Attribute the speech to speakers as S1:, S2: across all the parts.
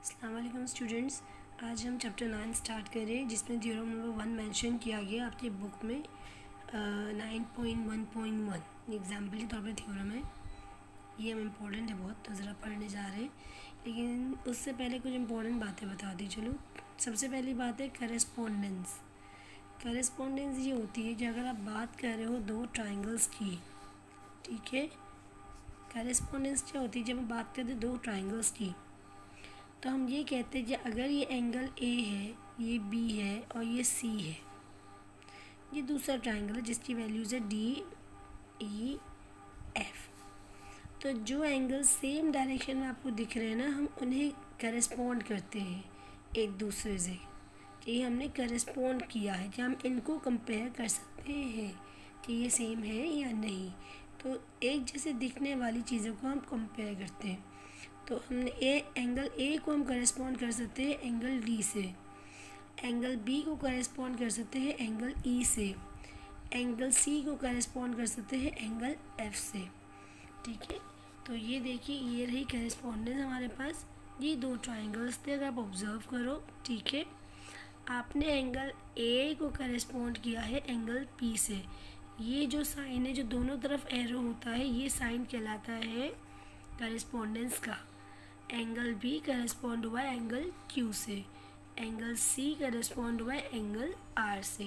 S1: अस्सलाम वालेकुम स्टूडेंट्स। आज हम चैप्टर 9 स्टार्ट करें जिसमें थ्योरम नंबर 1 मेंशन किया गया आपके बुक में 9.1.1 एग्जाम्पल के तौर पर थ्योरम है। ये हम इम्पोर्टेंट है बहुत, तो ज़रा पढ़ने जा रहे हैं, लेकिन उससे पहले कुछ इम्पोर्टेंट बातें बता दी। चलो, सबसे पहली बात है करेस्पोंडेंस। करेस्पोंडेंस ये होती है कि अगर आप बात कर रहे हो दो ट्राइंगल्स की, ठीक है। करेस्पोंडेंस क्या होती है? जब हम बात करते हैं दो ट्राइंगल्स की, तो हम ये कहते हैं कि अगर ये एंगल ए है, ये बी है और ये सी है, ये दूसरा ट्राइंगल है जिसकी वैल्यूज़ है डी ई एफ। तो जो एंगल सेम डायरेक्शन में आपको दिख रहे हैं ना, हम उन्हें करेस्पॉन्ड करते हैं एक दूसरे से, कि हमने करेस्पॉन्ड किया है, कि हम इनको कंपेयर कर सकते हैं कि ये सेम है या नहीं। तो एक जैसे दिखने वाली चीज़ों को हम कंपेयर करते हैं। तो हमने एंगल ए को हम करेस्पॉन्ड कर सकते हैं एंगल डी से, एंगल बी को करेस्पॉन्ड कर सकते हैं एंगल ई से, एंगल सी को करेस्पॉन्ड कर सकते हैं एंगल एफ से, ठीक है। तो ये देखिए, ये रही करेस्पॉन्डेंस हमारे पास। ये दो ट्राइंगल्स थे, अगर आप ऑब्जर्व करो, ठीक है। आपने एंगल ए को करेस्पॉन्ड किया है एंगल पी से। ये जो साइन है, जो दोनों तरफ एरो होता है, ये साइन कहलाता है करेस्पॉन्डेंस का। एंगल बी करेस्पॉन्ड हुआ है एंगल क्यू से, एंगल सी करेस्पॉन्ड हुआ है एंगल आर से,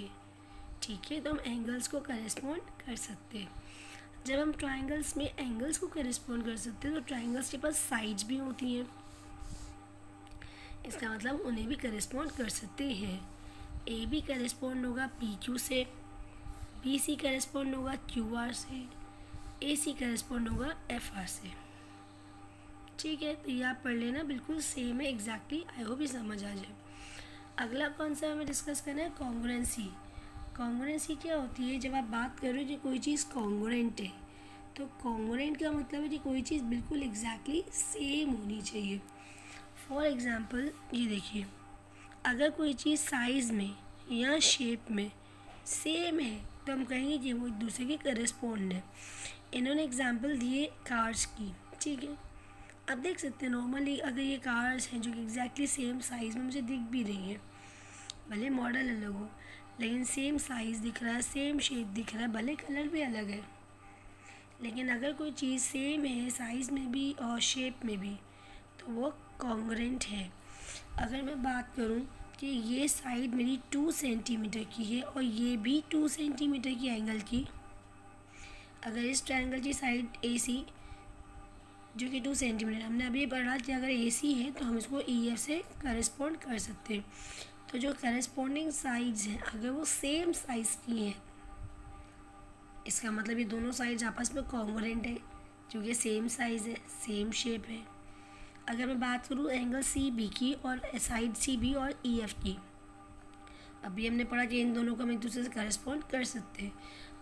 S1: ठीक है। तो हम एंगल्स को करेस्पॉन्ड कर सकते हैं। जब हम ट्राइंगल्स में एंगल्स को करेस्पॉन्ड कर सकते हैं, तो ट्राइंगल्स के पास साइड्स भी होती हैं, इसका मतलब उन्हें भी करेस्पॉन्ड कर सकते हैं। ए बी करेस्पॉन्ड होगा पी क्यू से, बी सी करेस्पॉन्ड होगा क्यू आर से, ए सी करेस्पॉन्ड होगा एफ आर से, ठीक है। तो ये आप पढ़ लेना, बिल्कुल सेम है एग्जैक्टली। आई होप ये समझ आ जाए। अगला कौन सा हमें डिस्कस करना है? कॉन्ग्रुएंसी। कॉन्ग्रुएंसी क्या होती है? जब आप बात कर रहे हो कि कोई चीज़ कॉन्ग्रुएंट है, तो कॉन्ग्रुएंट का मतलब है कि कोई चीज़ बिल्कुल एग्जैक्टली सेम होनी चाहिए। फॉर एग्ज़ाम्पल, ये देखिए, अगर कोई चीज़ साइज़ में या शेप में सेम है, तो हम कहेंगे कि वो एक दूसरे के करेस्पॉन्ड है। इन्होंने एग्जाम्पल दिए कार्स की, ठीक है। अब देख सकते हैं नॉर्मली अगर ये कार्स हैं जो कि एग्जैक्टली सेम साइज़ में मुझे दिख भी रही हैं, भले मॉडल अलग हो, लेकिन सेम साइज़ दिख रहा है, सेम शेप दिख रहा है, भले कलर भी अलग है, लेकिन अगर कोई चीज़ सेम है साइज़ में भी और शेप में भी, तो वो कॉन्ग्रुएंट है। अगर मैं बात करूँ कि ये साइड मेरी 2 सेंटीमीटर की है और ये भी 2 सेंटीमीटर की एंगल की, अगर इस ट्रायंगल की साइड ए सी जो कि 2 सेंटीमीटर, हमने अभी पढ़ा कि अगर ए सी है तो हम इसको ई एफ से करेस्पॉन्ड कर सकते हैं। तो जो करेस्पॉन्डिंग साइड्स हैं, अगर वो सेम साइज़ की हैं, इसका मतलब ये दोनों साइड्स आपस में कॉन्ग्रुएंट है, क्योंकि सेम साइज़ है, सेम शेप है। अगर मैं बात करूँ एंगल सी बी की और साइड सी बी और ई एफ की, अभी हमने पढ़ा कि इन दोनों को हम एक दूसरे से करेस्पॉन्ड कर सकते हैं।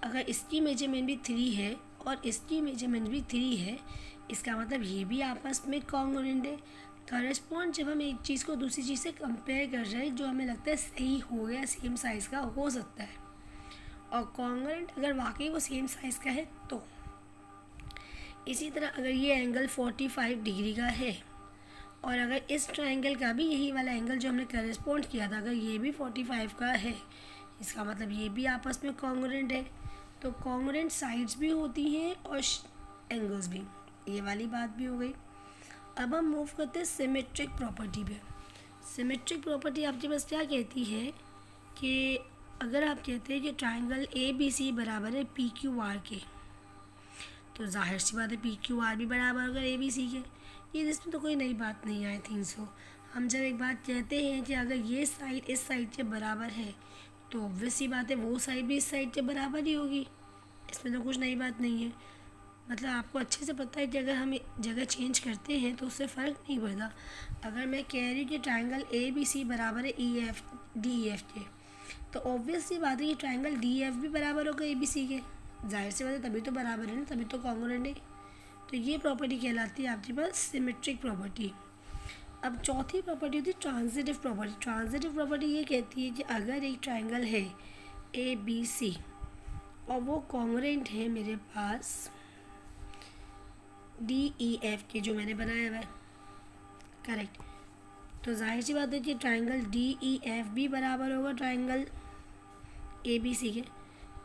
S1: अगर इसकी मेजरमेंट भी 3 है और इसकी मेजरमेंट भी 3 है, इसका मतलब ये भी आपस में कॉन्ग्रुएंट है। करेस्पॉन्ड जब हम एक चीज़ को दूसरी चीज़ से कंपेयर कर रहे हैं, जो हमें लगता है सही हो गया, सेम साइज़ का हो सकता है, और कॉन्ग्रुएंट अगर वाकई वो सेम साइज़ का है तो। इसी तरह अगर ये एंगल 45 डिग्री का है और अगर इस ट्रायंगल का भी यही वाला एंगल जो हमने करेस्पॉन्ड किया था, अगर ये भी 45 का है, इसका मतलब ये भी आपस में कॉन्ग्रुएंट है। तो कॉन्ग्रुएंट साइड्स भी होती हैं और एंगल्स भी, ये वाली बात भी हो गई। अब हम मूव करते हैं सिमेट्रिक प्रॉपर्टी पे। सिमेट्रिक प्रॉपर्टी आपके पास क्या कहती है कि अगर आप कहते हैं कि ट्रायंगल ए बी सी बराबर है पी क्यू आर के, तो जाहिर सी बात है पी क्यू आर भी बराबर होगा ए बी सी के। ये इसमें तो कोई नई बात नहीं आई थिंक सो। हम जब एक बात कहते हैं कि अगर ये साइड इस साइड के बराबर है, तो ऑब्वियस सी बात है वो साइड भी इस साइड के बराबर ही होगी, इसमें तो कुछ नई बात नहीं है। मतलब आपको अच्छे से पता है कि अगर हम जगह चेंज करते हैं तो उससे फ़र्क नहीं पड़ता। अगर मैं कह रही हूँ कि ट्रायंगल ए बी सी बराबर है E F D E F के, तो ऑब्वियस सी बात है कि ट्रायंगल डी एफ भी बराबर होगा ए बी सी के, जाहिर सी बात है, तभी तो बराबर है ना, तभी तो कॉन्ग्रुएंट है। तो ये प्रॉपर्टी कहलाती है आपके पास सिमेट्रिक प्रॉपर्टी। अब चौथी प्रॉपर्टी होती है ट्रांजिटिव प्रॉपर्टी। ट्रांजिटिव प्रॉपर्टी ये कहती है कि अगर एक ट्रायंगल है ए बी सी और वो कॉन्ग्रुएंट है मेरे पास डी ई एफ के, जो मैंने बनाया हुआ है, करेक्ट, तो जाहिर सी बात है कि ट्राइंगल DEF भी बराबर होगा ट्राइंगल ABC के।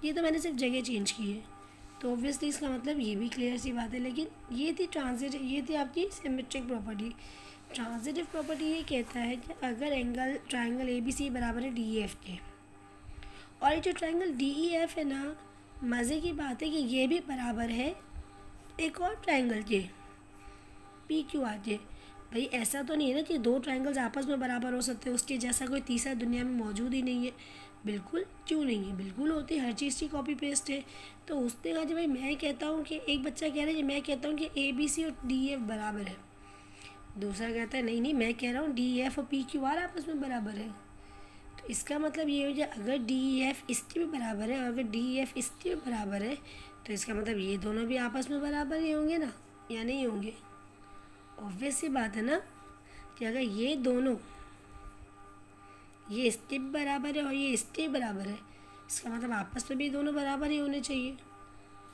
S1: ये तो मैंने सिर्फ जगह चेंज की है, तो ऑब्वियसली इसका मतलब ये भी क्लियर सी बात है। लेकिन ये थी आपकी सिमेट्रिक प्रॉपर्टी। ट्रांजिटिव प्रॉपर्टी ये कहता है कि अगर ट्राइंगल ABC बराबर है DEF के, और ये जो ट्राइंगल DEF है ना, मज़े की बात है कि ये भी बराबर है एक और ट्राइंगल के, PQR के। भाई ऐसा तो नहीं है ना कि दो ट्राइंगल्स आपस में बराबर हो सकते हैं, उसके जैसा कोई तीसरा दुनिया में मौजूद ही नहीं है। बिल्कुल क्यों नहीं है, बिल्कुल होती है, हर चीज़ की कॉपी पेस्ट है। तो उसने कहा कि भाई मैं कहता हूँ कि, एक बच्चा कह रहा है कि मैं कहता हूँ कि ABC और DEF बराबर है, दूसरा कहता है नहीं मैं कह रहा हूँ DEF और PQR आपस में बराबर है। तो इसका मतलब ये हो जाए, अगर DEF इसके भी बराबर है और अगर DEF इसके भी बराबर है, तो इसका मतलब ये दोनों भी आपस में बराबर ही होंगे ना, या नहीं होंगे। ऑब्वियस सी बात है ना कि अगर ये दोनों, ये इसके भी बराबर है और ये इसके भी बराबर है, इसका मतलब आपस में भी दोनों बराबर ही होने चाहिए,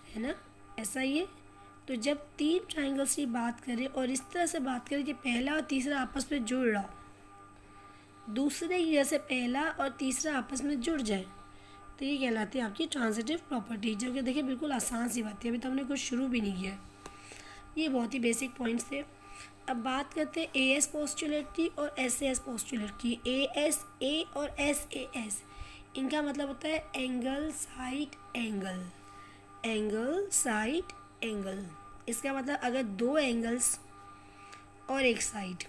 S1: है ना। ऐसा ही है। तो जब तीन ट्राइंगल्स की बात करें और इस तरह से बात करें कि पहला और तीसरा आपस में जुड़ रहा हो, दूसरे की जैसे पहला और तीसरा आपस में जुड़ जाए, तो ये कहलाती है आपकी ट्रांजिटिव प्रॉपर्टी। जो कि देखिए बिल्कुल आसान सी बात है, अभी तो हमने कुछ शुरू भी नहीं किया है, ये बहुत ही बेसिक पॉइंट्स थे। अब बात करते हैं AS पोस्टुलेट की और SAS पोस्टुलेट की। ASA और SAS, इनका मतलब होता है angle side angle, angle side angle. इसका मतलब अगर दो एंगल्स और एक साइड,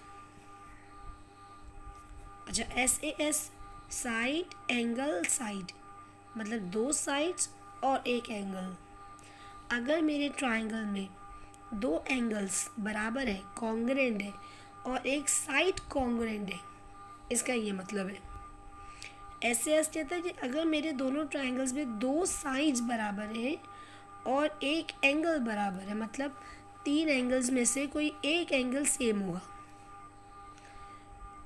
S1: अच्छा SAS साइड एंगल साइड मतलब दो साइड्स और एक एंगल। अगर मेरे ट्राइंगल में दो एंगल्स बराबर है, कॉन्ग्रुएंट है, और एक साइड कॉन्ग्रुएंट है, इसका ये मतलब है। SAS कहता है कि अगर मेरे दोनों ट्राइंगल्स में दो साइड्स बराबर हैं और एक एंगल बराबर है, मतलब तीन एंगल्स में से कोई एक एंगल सेम होगा,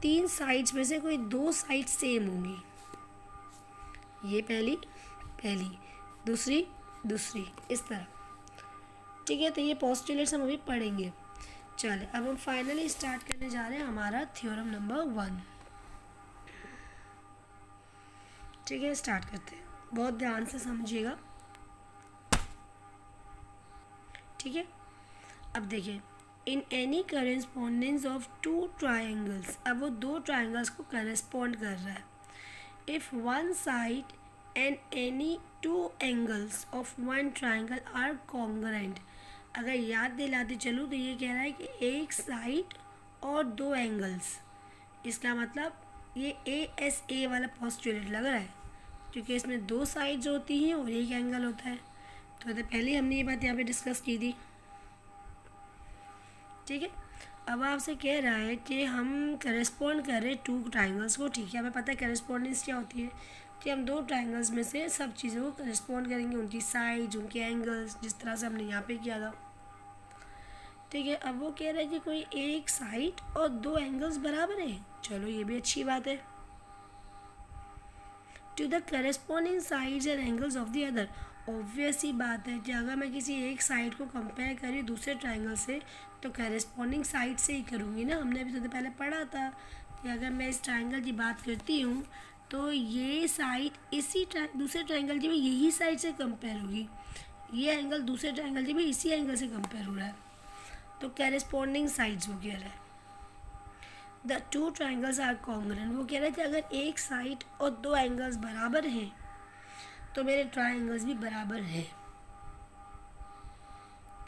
S1: तीन साइड्स में से कोई दो साइड सेम होंगी, ये पहली, दूसरी, इस तरह। ठीक है, तो ये पोस्टुलेट्स हम अभी पढ़ेंगे। चले अब हम फाइनली स्टार्ट करने जा रहे हैं हमारा थ्योरम नंबर 1। ठीक है, स्टार्ट करते हैं, बहुत ध्यान से समझिएगा। ठीक है, अब देखिए, in any correspondence of two triangles, अब वो दो ट्राइंगल्स को करेस्पॉन्ड कर रहा है। If one side and any two angles of one triangle are congruent, अगर याद दिलाते चलूँ तो ये कह रहा है कि एक साइड और दो एंगल्स, इसका मतलब ये ASA वाला पोस्टुलेट लग रहा है, क्योंकि इसमें दो साइड्स होती हैं और एक एंगल होता है। तो पहले हमने ये बात यहाँ पे डिस्कस की थी। ठीक है, अब आपसे कह रहा है कि हम करेस्पॉन्ड कर रहे टू ट्राइंगल्स को। ठीक है, हमें पता है करेस्पॉन्डेंस क्या होती है, कि हम दो ट्राइंगल्स में से सब चीज़ों को करेस्पॉन्ड करेंगे, उनकी साइड्स, उनके एंगल्स, जिस तरह से हमने यहाँ पे किया था। ठीक है, अब वो कह रहा है कि कोई एक साइड और दो एंगल्स बराबर हैं, चलो ये भी अच्छी बात है। To the corresponding sides and angles of the other, obvious ही बात है कि अगर मैं किसी एक साइड को कंपेयर करी दूसरे ट्राइंगल से, तो करेस्पॉन्डिंग साइड से ही करूँगी ना। हमने अभी तो पहले पढ़ा था कि अगर मैं इस ट्राइंगल की बात करती हूँ तो ये साइड इसी दूसरे ट्राइंगल की भी यही साइड से कंपेयर होगी, ये एंगल दूसरे ट्राइंगल की भी इसी एंगल से कंपेयर हो रहा है, तो करेस्पॉन्डिंग साइड्स वो कह रहा है। The two triangles are congruent, वो कह रहे थे अगर एक साइड और दो एंगल्स बराबर हैं तो मेरे ट्राइंगल्स भी बराबर हैं।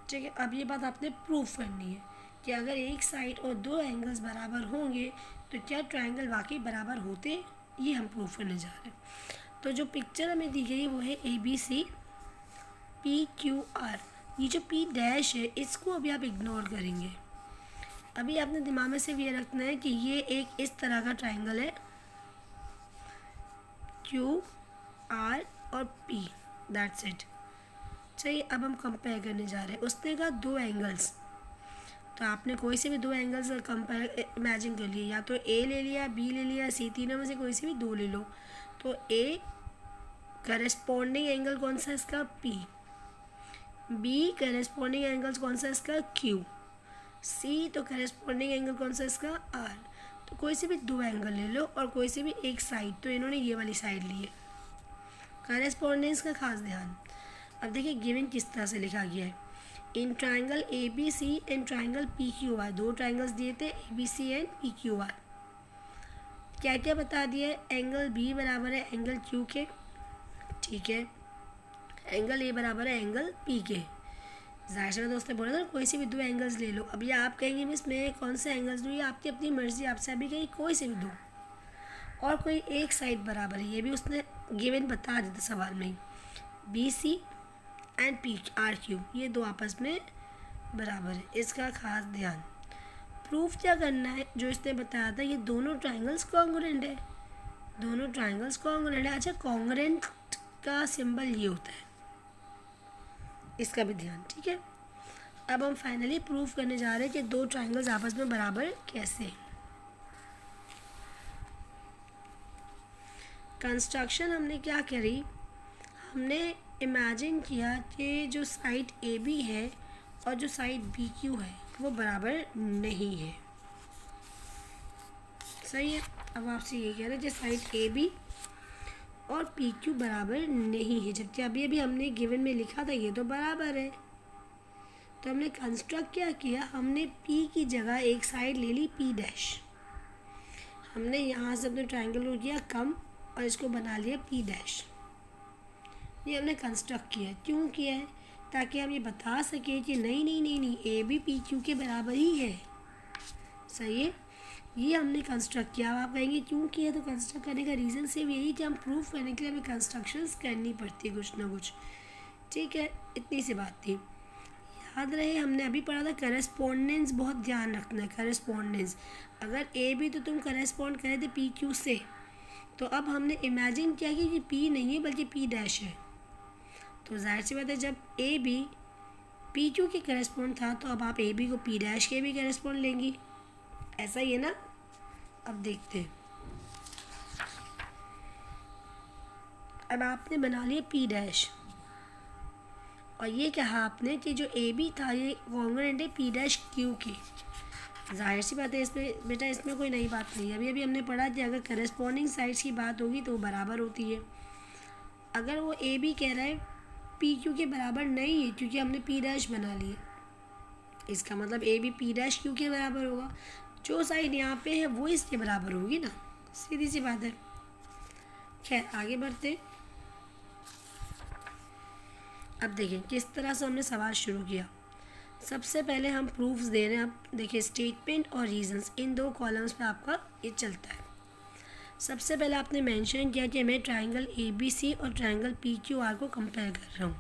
S1: ठीक है, अब ये बात आपने प्रूफ करनी है कि अगर एक साइड और दो एंगल्स बराबर होंगे तो क्या ट्राइंगल वाकई बराबर होते, ये हम प्रूफ करने जा रहे हैं। तो जो पिक्चर हमें दी गई वो है ABC PQR। ये जो P डैश है इसको अभी आप इग्नोर करेंगे। अभी आपने दिमाग में सिर्फ ये रखना है कि ये एक इस तरह का ट्राइंगल है, QR और P, दैट्स इट। चलिए अब हम कंपेयर करने जा रहे हैं। उसने कहा दो एंगल्स, तो आपने कोई से भी दो एंगल्स कंपेयर इमेजिन कर लिए, या तो A ले लिया, B ले लिया, C, तीनों में से कोई से भी दो ले लो। तो A करेस्पॉन्डिंग एंगल कौन सा है इसका, P। B करेस्पॉन्डिंग एंगल्स कौन सा है इसका, Q। C तो करेस्पॉन्डिंग एंगल कौन सा है इसका, R। तो कोई से भी दो एंगल ले लो और कोई से भी एक साइड, तो इन्होंने ये वाली साइड ली है। करेस्पॉन्डेंस का खास ध्यान। अब देखिए गिवन किस तरह से लिखा गया है। In triangle A B C and triangle P Q R, दो ट्राइंगल्स दिए थे A B C and P Q R. क्या क्या बता दिया है? एंगल बी बराबर है एंगल क्यू के, ठीक है। एंगल ए बराबर है एंगल पी के। जाहिर सी बात दोस्तों बोला था कोई से भी दो एंगल्स ले लो। अब ये आप कहेंगे मिस मैं कौन से एंगल्स दूँ? ये आपकी अपनी मर्जी, आपसे अभी कहीं कोई से भी दो। और कोई एक साइड बराबर है, ये भी उसने गिवन बता दिया था सवाल में ही। B C and P R Q, ये दो आपस में बराबर है, इसका खास ध्यान। प्रूफ क्या करना है? जो इसने बताया था ये दोनों ट्राइंगल्स कॉन्ग्रुएंट है, दोनों ट्राइंगल्स कॉन्ग्रुएंट है। अच्छा, कॉन्ग्रुएंट का सिंबल ये होता है, इसका भी ध्यान, ठीक है। अब हम फाइनली प्रूफ करने जा रहे हैं कि दो ट्राइंगल्स आपस में बराबर कैसे। कंस्ट्रक्शन हमने क्या करी? हमने इमेजिन किया कि जो साइड ए बी है और जो साइड बी क्यू है वो बराबर नहीं है, सही है। अब आपसे ये कह रहे हैं कि साइड ए बी और पी क्यू बराबर नहीं है, जबकि अभी अभी हमने गिवन में लिखा था ये तो बराबर है। तो हमने कंस्ट्रक्ट क्या किया? हमने पी की जगह एक साइड ले ली पी डैश। हमने यहाँ से अपने ट्राइंगल को किया कम और इसको बना लिया पी डैश। ये हमने कंस्ट्रक्ट किया। क्यों किया है? ताकि हम ये बता सकें कि नहीं नहीं नहीं नहीं ए बी पी क्यू के बराबर ही है, सही है। ये हमने कंस्ट्रक्ट किया। अब आप कहेंगे क्यों किया? तो कंस्ट्रक्ट करने का रीज़न सिर्फ यही कि हम प्रूफ करने के लिए हमें कंस्ट्रक्शंस करनी पड़ती है कुछ ना कुछ, ठीक है। इतनी सी बात थी। याद रहे हमने अभी पढ़ा था करेस्पॉन्डेंस, बहुत ध्यान रखना है करेस्पॉन्डेंस। अगर ए बी तो तुम करेस्पॉन्ड करे थे पी क्यू से, तो अब हमने इमेजिन किया कि पी नहीं है बल्कि पी डैश है। तो जाहिर सी बात है जब ए बी पी क्यू के करेस्पॉन्ड था तो अब आप ए बी को पी डैश के भी करेस्पॉन्ड लेंगी, ऐसा ही है ना। अब देखते हैं। अब आपने बना लिया पी डैश और ये कहा आपने कि जो ए बी था ये कॉन्ग्रुएंट है पी डैश क्यू के। जाहिर सी बात है इसमें बेटा इसमें कोई नई बात नहीं है। अभी अभी हमने पढ़ा कि अगर करेस्पॉन्डिंग साइड्स की बात होगी तो वो बराबर होती है। अगर वो ए बी कह रहा है पी क्यू के बराबर नहीं है क्योंकि हमने पी डैश बना लिया, इसका मतलब A B P dash Q के बराबर होगा। जो साइड यहाँ पे है वो इसके बराबर होगी ना, सीधी सी बात है। खैर आगे बढ़ते। अब देखें किस तरह से हमने सवाल शुरू किया। सबसे पहले हम प्रूफ्स दे रहे हैं। अब देखिए स्टेटमेंट और रीजंस, इन दो कॉलम्स पे आपका ये चलता है। सबसे पहले आपने मेंशन किया कि मैं ट्राइंगल ए बी सी और ट्राइंगल पी क्यू आर को कंपेयर कर रहा हूँ,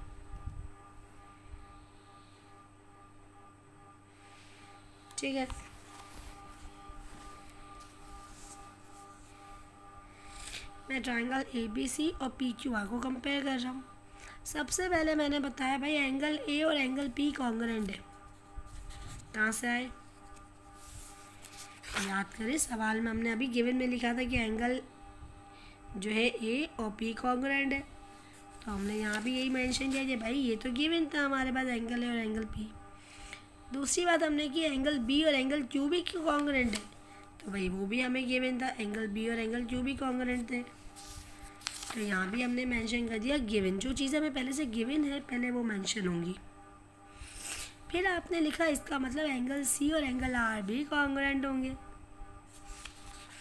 S1: ठीक है। मैं ट्राइंगल ए बी सी और पी क्यू आर को कंपेयर कर रहा हूँ। सबसे पहले मैंने बताया भाई एंगल ए और एंगल पी कॉन्ग्रुएंट है। कहाँ से आए? याद करें सवाल में हमने अभी गिवन में लिखा था कि एंगल जो है ए और पी कॉन्ग्रुएंट है, तो हमने यहाँ भी यही मेंशन किया कि भाई ये तो गिवन था हमारे पास एंगल ए और एंगल पी। दूसरी बात हमने की एंगल बी और एंगल क्यू भी कॉन्ग्रुएंट है, तो भाई वो भी हमें गिवन था, एंगल बी और एंगल क्यू भी कॉन्ग्रुएंट थे। तो यहाँ भी हमने मेंशन कर दिया गिवन, जो चीज़ हमें पहले से गिवन है पहले वो मेंशन होंगी। फिर आपने लिखा इसका मतलब एंगल सी और एंगल आर भी कॉन्ग्रुएंट होंगे,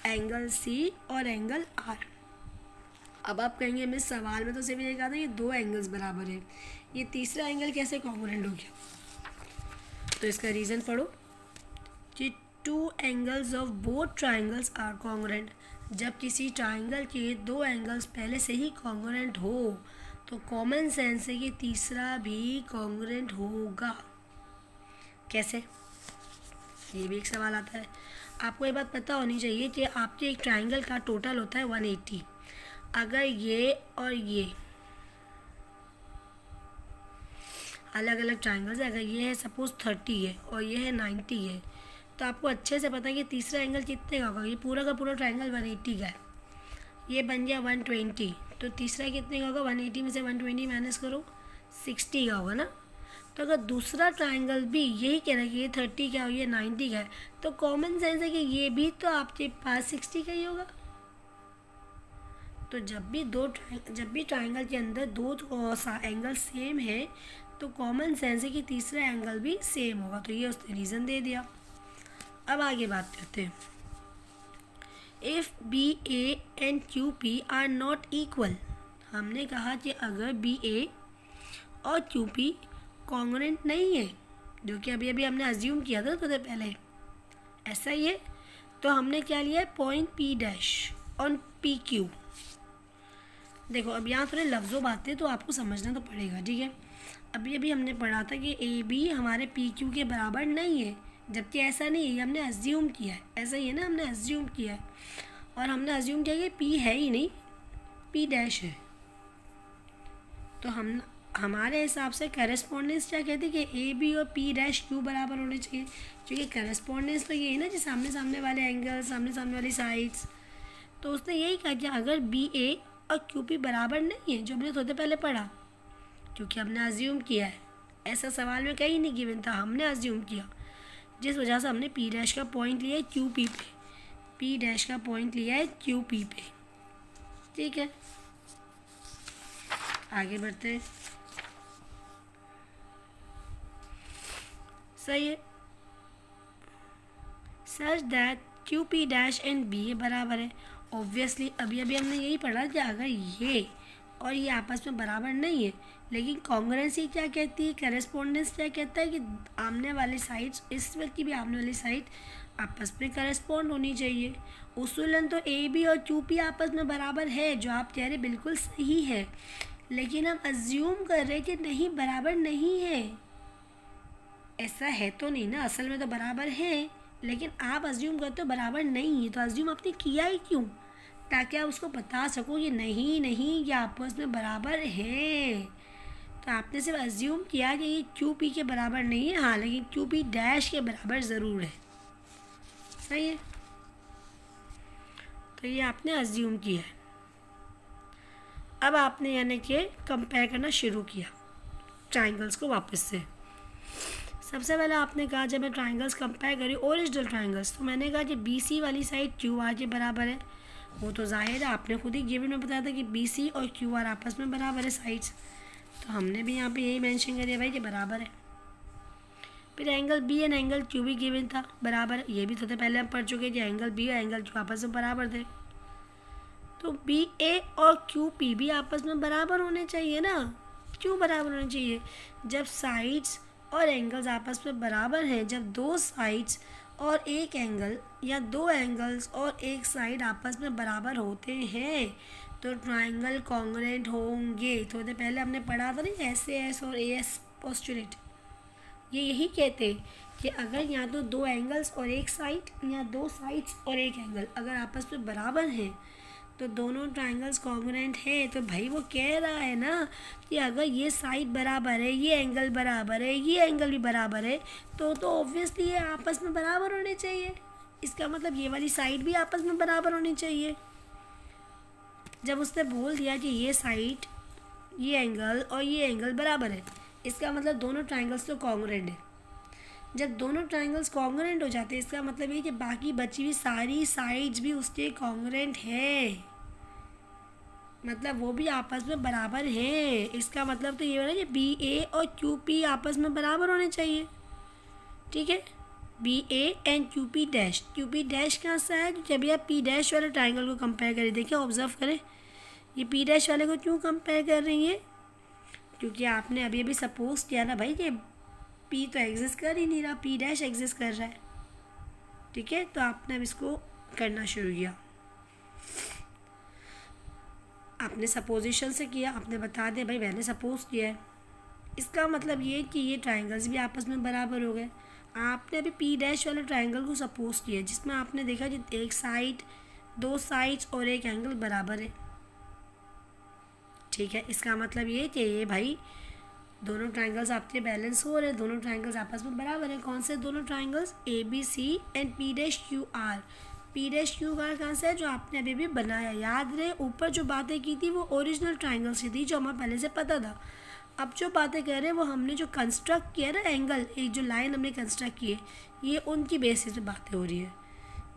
S1: एंगल सी और एंगल आर। अब आप कहेंगे मैं सवाल में तो सिर्फ ये कहा था ये दो एंगल्स बराबर है, ये तीसरा एंगल कैसे कॉन्ग्रुएंट हो गया? तो इसका रीज़न पढ़ो कि two angles of both triangles are congruent. जब किसी ट्राइंगल के दो एंगल्स पहले से ही कॉन्ग्रुएंट हो तो कॉमन सेंस है कि तीसरा भी कॉन्ग्रुएंट होगा। कैसे? ये भी एक सवाल आता है। आपको ये बात पता होनी चाहिए कि आपके एक ट्राइंगल का टोटल होता है 180। अगर ये और ये अलग अलग ट्राइंगल्स है, अगर ये है सपोज 30 है और ये है 90 है, तो आपको अच्छे से पता है कि तीसरा एंगल कितने का होगा। ये पूरा का पूरा ट्राइंगल 180 का है, ये बन गया 120, तो तीसरा कितने का होगा? 180 में से 120 माइनस करो 60 का होगा ना। तो अगर दूसरा ट्राइंगल भी यही कह रहा है कि ये 30 का और ये 90 का है, तो कॉमन सेंस है कि ये भी तो आपके पास 60 का ही होगा। तो जब भी ट्राइंगल के अंदर दो एंगल सेम है तो कॉमन सेंस है कि तीसरा एंगल भी सेम होगा। तो ये उसने रीज़न दे दिया। अब आगे बात करते हैं। If B A and Q P are not equal, हमने कहा कि अगर बी ए और क्यू पी कॉन्ग्रुएंट नहीं है, जो कि अभी अभी हमने अज्यूम किया था थोड़े पहले, ऐसा ही है, तो हमने क्या लिया है, point P dash on P Q. देखो अब यहाँ थोड़े लफ्ज़ों बातें तो आपको समझना तो पड़ेगा, ठीक है। अभी अभी हमने पढ़ा था कि ए बी हमारे पी क्यू के बराबर नहीं है, जबकि ऐसा नहीं है, ये हमने अज्यूम किया है। ऐसा ही है ना, हमने अज्यूम किया है, और हमने अज्यूम किया कि पी है ही नहीं, पी डैश है। तो हमारे हिसाब से करेस्पॉन्डेंस क्या कहती है कि ए बी और पी डैश क्यू बराबर होने चाहिए, क्योंकि करेस्पॉन्डेंस तो ये है ना कि सामने सामने वाले एंगल, सामने सामने वाली साइड्स। तो उसने यही कहा कि अगर बी ए और क्यू पी बराबर नहीं है, जो हमने थोड़े पहले पढ़ा, क्योंकि हमने अज्यूम किया है, ऐसा सवाल में कहीं नहीं गिवन था, हमने अज्यूम किया, जिस वजह से हमने पी डैश का पॉइंट लिया है क्यू पी पे, पी डैश का पॉइंट लिया है क्यू पी पे, ठीक है। आगे बढ़ते हैं। सही है। Such that Q P dash and B A बराबर है। ऑब्वियसली अभी अभी हमने यही पढ़ा कि अगर ये और ये आपस में बराबर नहीं है, लेकिन कॉन्ग्रुएंसी क्या कहती है, करेस्पॉन्डेंस क्या कहता है कि आमने वाली साइड्स, इस व्यक्ति की भी आमने वाली साइड आपस में करेस्पॉन्ड होनी चाहिए। उसूलन तो ए बी और क्यू पी आपस में बराबर है, जो आप कह रहे बिल्कुल सही है, लेकिन हम अज्यूम कर रहे कि नहीं, बराबर नहीं है। ऐसा है तो नहीं ना, असल में तो बराबर है, लेकिन आप अज्यूम करते हो बराबर नहीं है। तो अज्यूम आपने किया ही क्यों, ताकि आप उसको बता सको कि नहीं नहीं, ये आपस में बराबर है। तो आपने सिर्फ अज्यूम किया कि ये क्यू पी के बराबर नहीं है, हाँ, लेकिन क्यू पी डैश के बराबर ज़रूर है। सही है। तो ये आपने अज्यूम किया है। अब आपने यानी कि कंपेयर करना शुरू किया ट्राइंगल्स को वापस से। सबसे पहले आपने कहा जब मैं ट्राइंगल्स कंपेयर करी, ओरिजिनल ट्राइंगल्स, तो मैंने कहा कि बी सी वाली साइड क्यू आर के बराबर है। वो तो जाहिर है, आपने खुद ही गिवन में बताया था कि बी सी और क्यू आर आपस में बराबर है साइड्स, तो हमने भी यहाँ पे यही मेंशन कर दिया भाई कि बराबर है। फिर angle B and angle Q भी गिवन था, बराबर है। ये भी तो पहले हम पढ़ चुके कि एंगल बी और एंगल क्यू आपस में बराबर थे। तो बी ए और क्यू पी भी आपस में बराबर होने चाहिए ना। क्यों बराबर होने चाहिए? जब साइड्स और एंगल्स आपस में बराबर हैं, जब दो साइड्स और एक एंगल या दो एंगल्स और एक साइड आपस में बराबर होते हैं तो ट्राइंगल कॉन्ग्रुएंट होंगे। तो पहले हमने पढ़ा था ना एस ए एस और ए एस पोस्टुलेट, ये यही कहते हैं कि अगर या तो दो एंगल्स और एक साइड या दो साइड्स और एक एंगल अगर आपस में बराबर हैं तो दोनों ट्राइंगल्स कॉन्ग्रुएंट है। तो भाई वो कह रहा है ना कि अगर ये साइड बराबर है, ये एंगल बराबर है, ये एंगल भी बराबर है, तो ऑब्वियसली ये आपस में बराबर होने चाहिए। इसका मतलब ये वाली साइड भी आपस में बराबर होनी चाहिए। जब उसने बोल दिया कि ये साइड, ये एंगल और ये एंगल बराबर है, इसका मतलब दोनों ट्राइंगल्स तो कॉन्ग्रुएंट है। जब दोनों ट्राइंगल्स कॉन्ग्रुएंट हो जाते हैं, इसका मतलब ये कि बाकी बची हुई सारी साइड्स भी उसके कॉन्ग्रुएंट है, मतलब वो भी आपस में बराबर हैं। इसका मतलब तो ये हो रहा है कि बी ए और क्यू पी आपस में बराबर होने चाहिए, ठीक है। B A and Q P dash, Q P dash कहाँ से है? जब आप पी डैश वाले ट्राइंगल को कंपेयर करें, देखिए ऑब्जर्व करें, ये पी डैश वाले को क्यों कंपेयर कर रही है? क्योंकि आपने अभी अभी सपोज किया ना भाई कि पी तो एग्जिस्ट कर ही नहीं रहा, पी डैश एग्जिस्ट कर रहा है, ठीक है। तो आपने अब इसको करना शुरू किया, आपने सपोजिशन से किया, आपने बता दिया भाई मैंने सपोज किया है। इसका मतलब ये कि ये ट्राइंगल्स भी आपस में बराबर हो गए। आपने अभी पी डैश वाले ट्राइंगल को सपोज किया जिसमें आपने देखा कि एक साइड, दो साइड्स और एक एंगल बराबर है, ठीक है। इसका मतलब ये कि ये भाई दोनों ट्राइंगल्स आपके बैलेंस हो रहे हैं, दोनों ट्राइंगल्स आपस में बराबर हैं। कौन से दोनों triangles? A B C and P dash Q R. P dash Q R कहाँ से है? जो आपने अभी भी बनाया। याद रहे ऊपर जो बातें की थी वो ओरिजिनल ट्राइंगल से थी, जो हमें पहले से पता था। अब जो बातें कर रहे हैं वो हमने जो कंस्ट्रक्ट किया ना एंगल, एक जो लाइन हमने कंस्ट्रक्ट की है, ये उनकी बेसिस पे बातें हो रही है।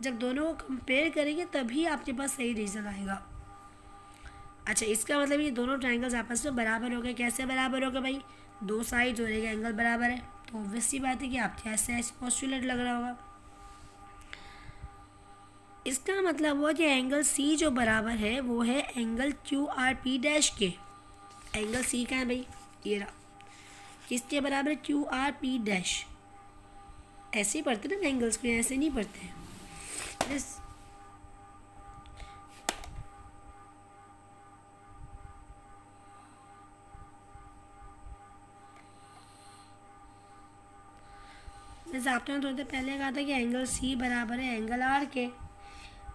S1: जब दोनों को कंपेयर करेंगे तभी आपके पास सही रीज़न आएगा। अच्छा, इसका मतलब ये दोनों ट्रायंगल्स आपस में बराबर हो गए। कैसे बराबर हो गए भाई? दो साइड्स और एक एंगल बराबर है, तो ऑब्वियस सी बात है कि आपके ऐसे पोस्टुलेट लग रहा होगा। इसका मतलब हुआ कि एंगल सी जो बराबर है वो है angle Q R P dash के। एंगल सी का है भाई, ये रहा, किसके बराबर? Q R P dash. ऐसे ही पढ़ते ना एंगल्स को, ऐसे नहीं पढ़ते हैं। जैसे आपने थोड़ी देर पहले कहा था कि एंगल सी बराबर है एंगल आर के।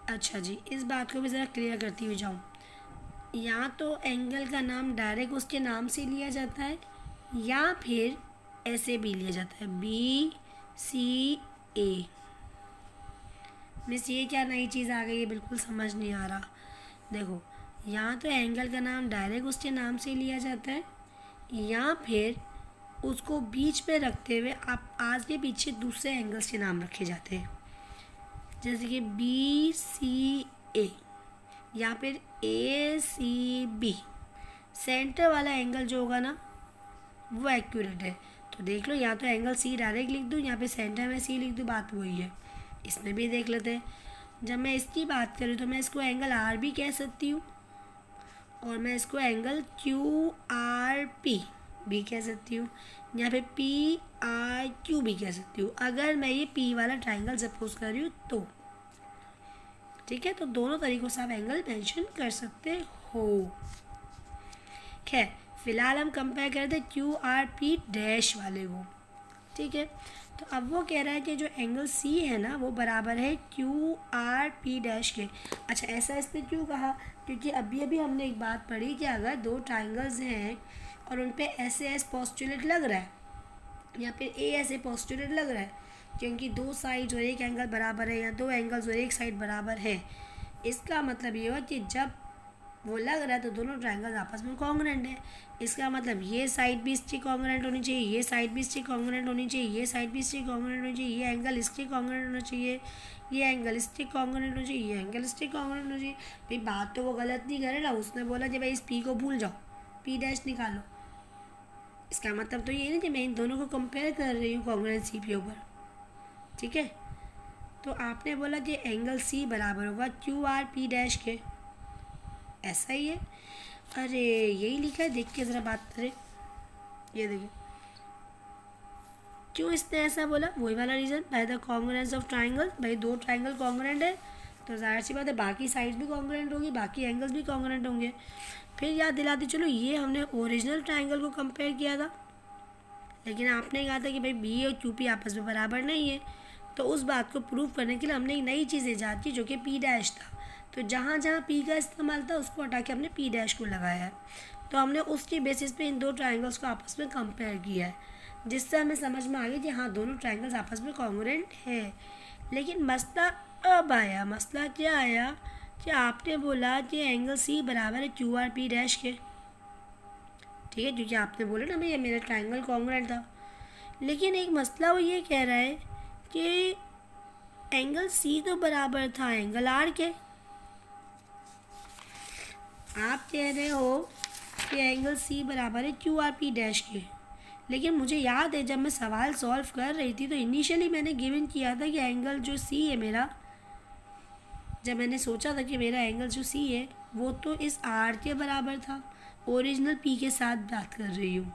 S1: अच्छा जी, इस बात को भी ज़रा क्लियर करती हुई जाऊँ। या तो एंगल का नाम डायरेक्ट उसके नाम से लिया जाता है, या फिर ऐसे भी लिया जाता है, बी सी ए। मिस ये क्या नई चीज़ आ गई है, बिल्कुल समझ नहीं आ रहा। देखो, या तो एंगल का नाम डायरेक्ट उसके नाम से लिया जाता है, या फिर उसको बीच पे रखते हुए आप आगे पीछे दूसरे एंगल्स के नाम रखे जाते हैं, जैसे कि बी सी ए या फिर ए सी बी। सेंटर वाला एंगल जो होगा ना वो एक्यूरेट है। तो देख लो, या तो एंगल सी डायरेक्ट लिख दूँ या फिर सेंटर में सी लिख दूँ, बात वही है। इसमें भी देख लेते हैं। जब मैं इसकी बात करूँ तो मैं इसको एंगल आर भी कह सकती हूँ, और मैं इसको एंगल क्यू आर पी भी कह सकती हूँ, या फिर पी आर क्यू भी कह सकती हूँ, अगर मैं ये पी वाला ट्राइंगल सपोज कर रही हूँ तो। ठीक है, तो दोनों तरीक़ों से आप एंगल मेंशन कर सकते हो। खैर, फिलहाल हम कंपेयर करते क्यू आर पी डैश वाले को। ठीक है, तो अब वो कह रहा है कि जो एंगल सी है ना वो बराबर है क्यू आर पी डैश के। अच्छा, ऐसा इसने क्यों कहा? क्योंकि अभी अभी हमने एक बात पढ़ी कि अगर दो ट्राइंगल्स हैं और उन पे ऐसे एस पोस्टुलेट लग रहा है या फिर ए ऐसे पोस्टुलेट लग रहा है, क्योंकि दो साइड्स और एक एंगल बराबर है या दो एंगल्स और एक साइड बराबर है, इसका मतलब ये हुआ कि जब वो लग रहा है तो दोनों ट्रायंगल्स आपस में कॉन्ग्रुएंट है। इसका मतलब ये साइड भी इसकी कॉन्ग्रुएंट होनी चाहिए, ये साइड भी इसकी कॉन्ग्रुएंट होनी चाहिए, ये साइड भी इसकी कॉन्ग्रुएंट होनी चाहिए, ये एंगल इसकी कॉन्ग्रुएंट होना चाहिए, ये एंगल इसकी कॉन्ग्रुएंट होना चाहिए, ये एंगल इसकी कॉन्ग्रुएंट होना चाहिए। भाई बात तो वो गलत नहीं करे ना, उसने बोला कि भाई इस पी को भूल जाओ, पी डैश निकालो। इसका मतलब तो ये नहीं कि मैं इन दोनों को कंपेयर कर रही हूँ कॉन्ग्रुएंसी के ऊपर। ठीक है, तो आपने बोला कि एंगल सी बराबर होगा क्यू आर पी डैश के, ऐसा ही है। अरे यही लिखा है, देख के ज़रा बात करें। ये देखिए, क्यों इसने ऐसा बोला? वही वाला reason, by the congruence of triangle. भाई दो ट्राइंगल कॉन्ग्रुएंट है तो जाहिर सी बात है बाकी साइड भी कॉन्ग्रुएंट होगी, बाकी एंगल्स भी कॉन्ग्रुएंट होंगे। फिर याद दिलाती चलो, ये हमने ओरिजिनल ट्राइंगल को कंपेयर किया था, लेकिन आपने कहा था कि भाई बी और क्यू पी आपस में बराबर नहीं है। तो उस बात को प्रूव करने के लिए हमने एक नई चीज़ ईजाद की जो कि पी डैश था। तो जहाँ जहाँ पी का इस्तेमाल था उसको हटा के हमने पी डैश को लगाया है। तो हमने उसकी बेसिस पे इन दो ट्राइंगल्स को आपस में कंपेयर किया है, जिससे हमें समझ में आ गया कि हाँ दोनों ट्राइंगल्स आपस में कॉन्ग्रुएंट है। लेकिन मसला अब आया, मसला क्या आया कि आपने बोला कि एंगल सी बराबर है क्यू आर पी डैश के। ठीक है, क्योंकि आपने बोला ना भैया मेरा ट्राइंगल कॉन्ग्रुएंट था। लेकिन एक मसला वो ये कह रहा है कि एंगल सी तो बराबर था एंगल आर के। आप कह रहे हो कि एंगल सी बराबर है क्यू आर पी डैश के, लेकिन मुझे याद है जब मैं सवाल सॉल्व कर रही थी तो इनिशियली मैंने गिवन किया था कि एंगल जो सी है मेरा, जब मैंने सोचा था कि मेरा एंगल जो सी है वो तो इस आर के बराबर था, ओरिजिनल पी के साथ बात कर रही हूँ।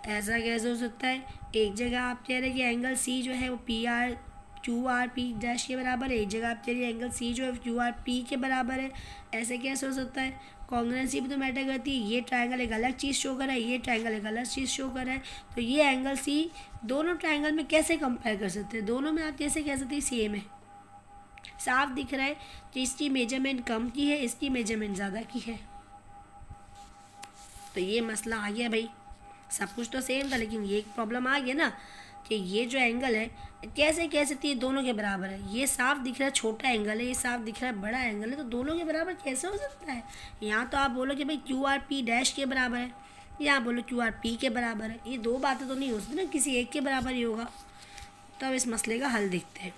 S1: ऐसा कैसे हो सकता है? एक जगह आप कह रहे हैं कि एंगल सी जो है वो P R Q R P dash के बराबर है, एक जगह आप कह रही है एंगल सी जो है क्यू आर पी के बराबर है। ऐसे कैसे हो सकता है? कॉन्ग्रुएंसी भी तो मैटर करती है। ये ट्रायंगल एक अलग चीज़ शो कर रहा है, ये ट्रायंगल एक अलग चीज़ शो कर रहा है, तो ये एंगल सी दोनों ट्रायंगल में कैसे कंपेयर कर सकते हैं? दोनों में आप कैसे कह सकते हैं सेम है? साफ दिख रहा है कि इसकी मेजरमेंट कम की है, इसकी मेजरमेंट ज़्यादा की है। तो ये मसला आ गया भाई, सब कुछ तो सेम था लेकिन ये एक प्रॉब्लम आ गया ना कि ये जो एंगल है कैसे कह सकती है दोनों के बराबर है? ये साफ दिख रहा है छोटा एंगल है, ये साफ दिख रहा है बड़ा एंगल है, तो दोनों के बराबर कैसे हो सकता है? यहाँ तो आप बोलो कि भाई क्यू आर पी डैश के बराबर है, या आप बोलो क्यू आर पी के बराबर है। ये दो बातें तो नहीं हो सकती ना, किसी एक के बराबर ही होगा। तो अब इस मसले का हल देखते हैं।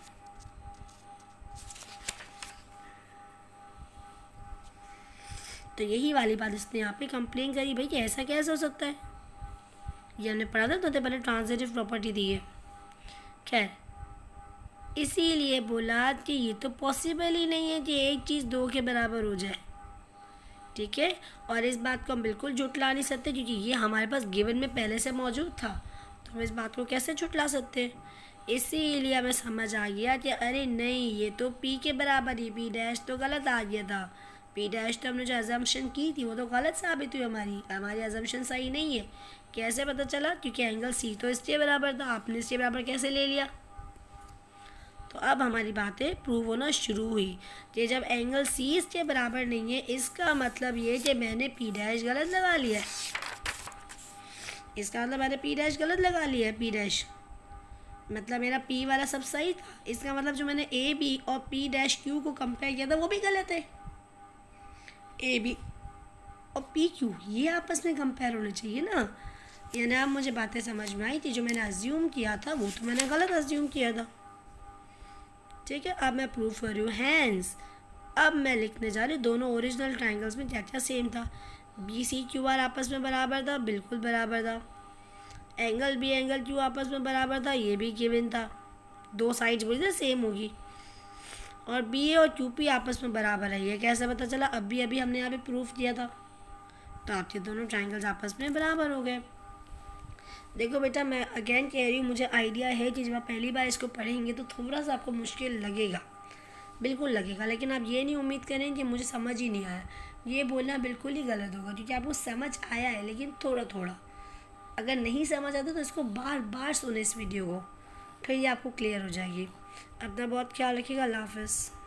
S1: तो यही वाली बात इसने यहाँ पे कंप्लेन करी भाई कि ऐसा कैसे हो सकता है। ये हमने पढ़ा था तो पहले ट्रांजिटिव प्रॉपर्टी दी है। खैर, इसीलिए बोला कि ये तो पॉसिबल ही नहीं है कि एक चीज़ दो के बराबर हो जाए। ठीक है, और इस बात को हम बिल्कुल झुटला नहीं सकते क्योंकि ये हमारे पास गिवन में पहले से मौजूद था, तो हम इस बात को कैसे झुटला सकते हैं। इसीलिए हमें समझ आ गया कि अरे नहीं, ये तो पी के बराबर ही, पी डैश तो गलत आ गया था। पी डैश तो हमने जो अजम्पशन की थी वो तो गलत साबित हुई, हमारी अजम्पशन सही नहीं है। कैसे पता चला? क्योंकि एंगल सी तो इसके बराबर था, आपने इसके बराबर कैसे ले लिया। तो अब हमारी बातें प्रूव होना शुरू हुई कि जब एंगल सी इसके बराबर नहीं है, इसका मतलब ये कि मैंने पी डैश गलत लगा लिया है। इसका मतलब मैंने पी डैश गलत लगा लिया है। पी डैश मतलब मेरा पी वाला सब सही था, इसका मतलब जो मैंने ए बी और पी डैश क्यू को कंपेयर किया था वो भी गलत है। ए बी और पी क्यू ये आपस में कंपेयर होने चाहिए ना। यानी अब मुझे बातें समझ में आई थी, जो मैंने अज्यूम किया था वो तो मैंने गलत अज्यूम किया था। ठीक है, अब मैं प्रूव कर रही हूँ। हैंस अब मैं लिखने जा रही हूँ दोनों ओरिजिनल ट्राइंगल्स में क्या क्या सेम था। बी सी क्यू आर आपस में बराबर था, बिल्कुल बराबर था। एंगल बी एंगल क्यू आपस में बराबर था, ये भी गिवन था। दो साइड्स बोली ना सेम होगी। और बी ए और क्यू पी आपस में बराबर है, ये कैसे पता चला? अभी हमने यहाँ पे प्रूफ किया था। तो आपके दोनों ट्राइंगल्स आपस में बराबर हो गए। देखो बेटा, मैं अगेन कह रही हूँ, मुझे आइडिया है कि जब आप पहली बार इसको पढ़ेंगे तो थोड़ा सा आपको मुश्किल लगेगा, बिल्कुल लगेगा। लेकिन आप ये नहीं उम्मीद करें कि मुझे समझ ही नहीं आया। ये बोलना बिल्कुल ही गलत होगा क्योंकि आपको समझ आया है, लेकिन थोड़ा थोड़ा। अगर नहीं समझ आता तो इसको बार बार सुने इस वीडियो को, फिर ये आपको क्लियर हो जाएगी। अपना बहुत ख्याल रखिएगा। अल्लाह हाफ़िज़।